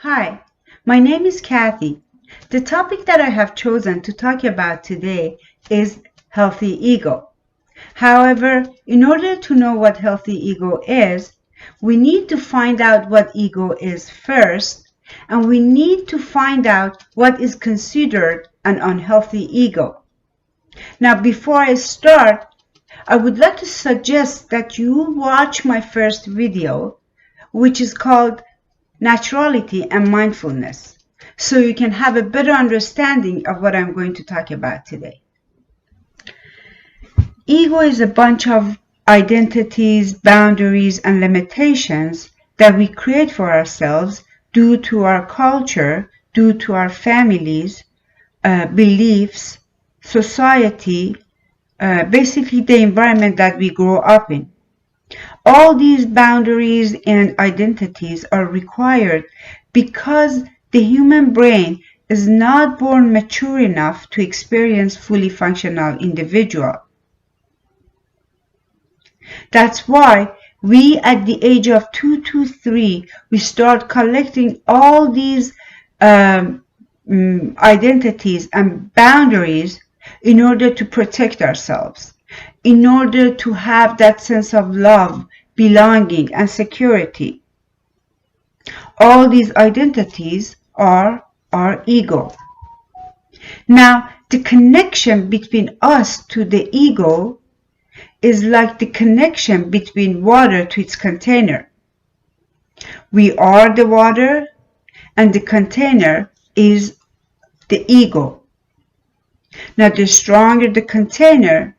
Hi, my name is Kathy. The topic that I have chosen to talk about today is healthy ego. However, in order to know what healthy ego is, we need to find out what ego is first, and we need to find out what is considered an unhealthy ego. Now, before I start, I would like to suggest that you watch my first video, which is called Naturality and Mindfulness, so you can have a better understanding of what I'm going to talk about today. Ego is a bunch of identities, boundaries, and limitations that we create for ourselves due to our culture, due to our families, beliefs, society, basically the environment that we grow up in. All these boundaries and identities are required because the human brain is not born mature enough to experience fully functional individual. That's why we at the age of 2 to 3, we start collecting all these identities and boundaries in order to protect ourselves, in order to have that sense of love, belonging, and security. All these identities are our ego. Now, the connection between us to the ego is like the connection between water to its container. We are the water, and the container is the ego. Now, the stronger the container,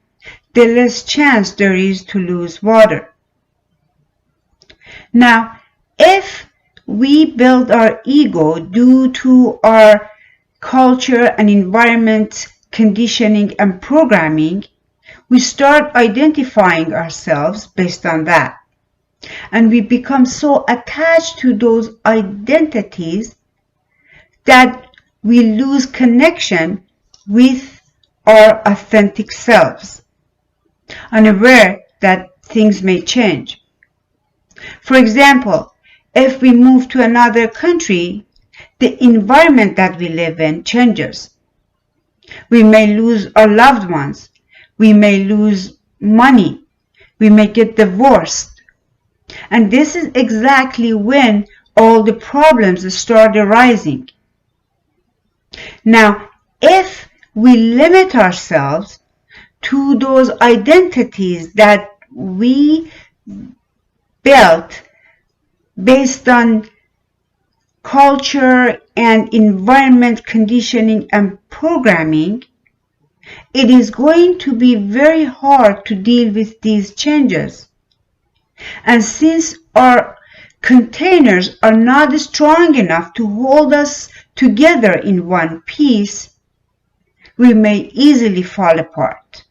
the less chance there is to lose water. Now, if we build our ego due to our culture and environment conditioning and programming, we start identifying ourselves based on that. And we become so attached to those identities that we lose connection with our authentic selves, unaware that things may change. For example, if we move to another country, the environment that we live in changes. We may lose our loved ones. We may lose money. We may get divorced. And this is exactly when all the problems start arising. Now, if we limit ourselves to those identities that we built based on culture and environment conditioning and programming, it is going to be very hard to deal with these changes. And since our containers are not strong enough to hold us together in one piece, we may easily fall apart.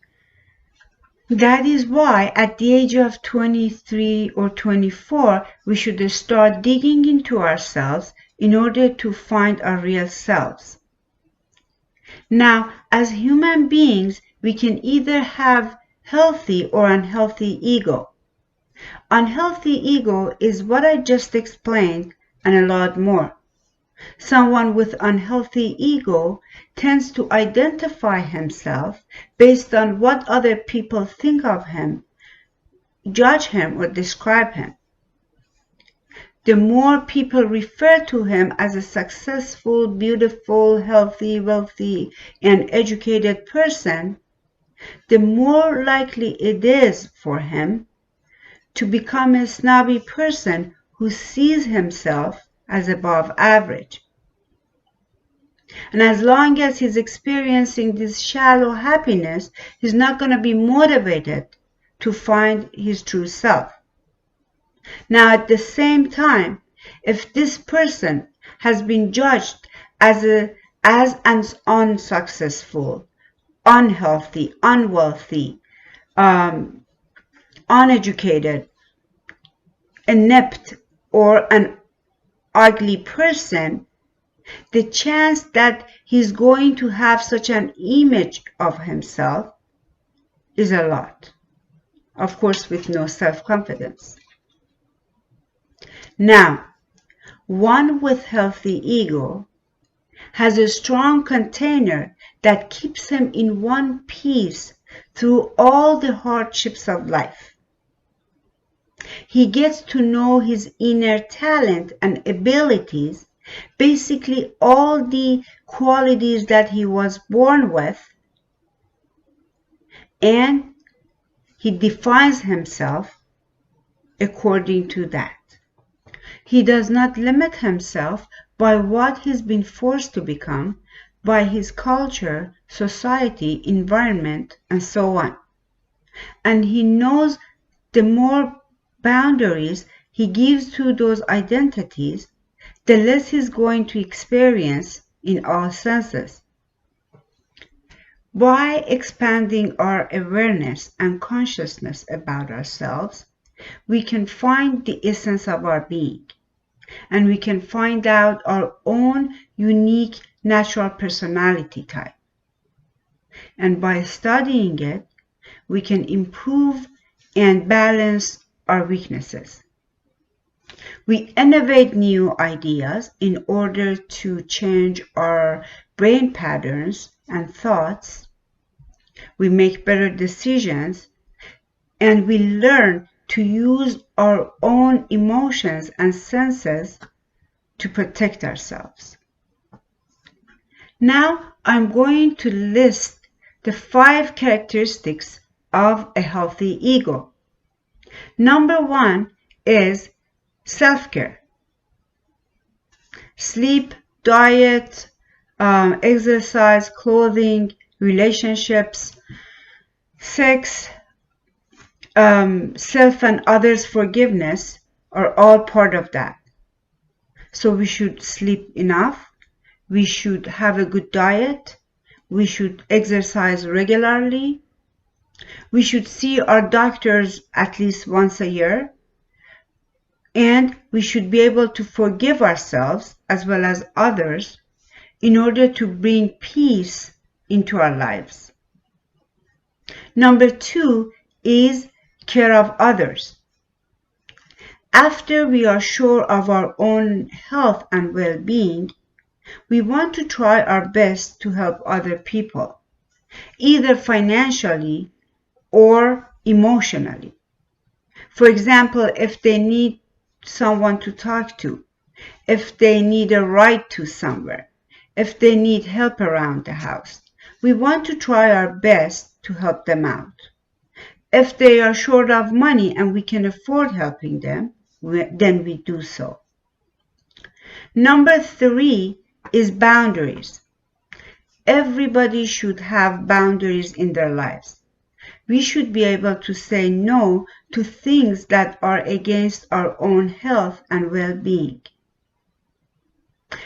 That is why at the age of 23 or 24, we should start digging into ourselves in order to find our real selves. Now, as human beings, we can either have healthy or unhealthy ego. Unhealthy ego is what I just explained and a lot more. Someone with unhealthy ego tends to identify himself based on what other people think of him, judge him, or describe him. The more people refer to him as a successful, beautiful, healthy, wealthy, and educated person, the more likely it is for him to become a snobby person who sees himself as above average. And as long as he's experiencing this shallow happiness, he's not going to be motivated to find his true self. Now, at the same time, if this person has been judged as an unsuccessful, unhealthy, unwealthy, uneducated, inept, or an ugly person, the chance that he's going to have such an image of himself is a lot. Of course, with no self-confidence. Now, one with healthy ego has a strong container that keeps him in one piece through all the hardships of life. He gets to know his inner talent and abilities, basically all the qualities that he was born with, and he defines himself according to that. He does not limit himself by what he's been forced to become, by his culture, society, environment, and so on. And he knows the more boundaries he gives to those identities, the less he's going to experience in all senses. By expanding our awareness and consciousness about ourselves, we can find the essence of our being, and we can find out our own unique natural personality type. And by studying it, we can improve and balance our weaknesses. We innovate new ideas in order to change our brain patterns and thoughts. We make better decisions, and we learn to use our own emotions and senses to protect ourselves. Now I'm going to list the 5 characteristics of a healthy ego. Number 1 is self-care. Sleep, diet, exercise, clothing, relationships, sex, self and others' forgiveness are all part of that. So we should sleep enough, we should have a good diet, we should exercise regularly, we should see our doctors at least once a year, and we should be able to forgive ourselves as well as others in order to bring peace into our lives. Number 2 is care of others. After we are sure of our own health and well-being, we want to try our best to help other people, either financially or emotionally. For example, if they need someone to talk to, if they need a ride to somewhere, if they need help around the house, we want to try our best to help them out. If they are short of money and we can afford helping them, then we do so. Number 3 is boundaries. Everybody should have boundaries in their lives. We should be able to say no to things that are against our own health and well-being.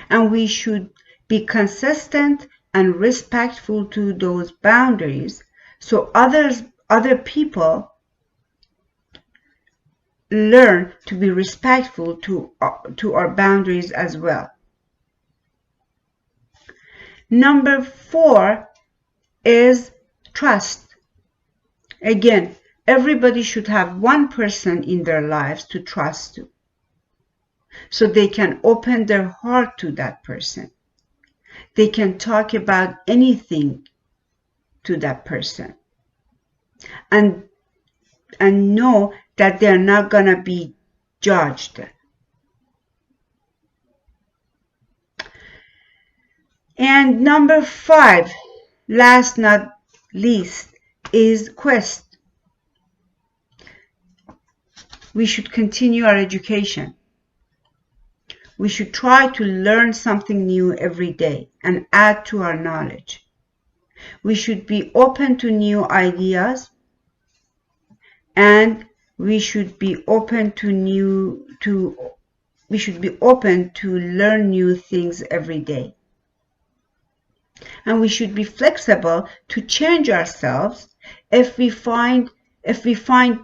And we should be consistent and respectful to those boundaries so other people learn to be respectful to our boundaries as well. Number 4 is trust. Again, everybody should have one person in their lives to trust to, so they can open their heart to that person. They can talk about anything to that person and know that they're not going to be judged. And number 5, last not least, is quest. We should continue our education. We should try to learn something new every day and add to our knowledge. We should be open to new ideas, and we should be open to learn new things every day. And we should be flexible to change ourselves if we find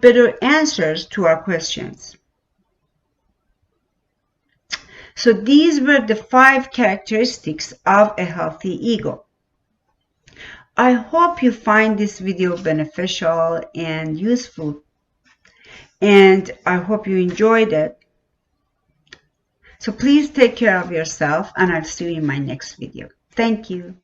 better answers to our questions. So these were the 5 characteristics of a healthy ego. I hope you find this video beneficial and useful, and I hope you enjoyed it. So please take care of yourself, and I'll see you in my next video. Thank you.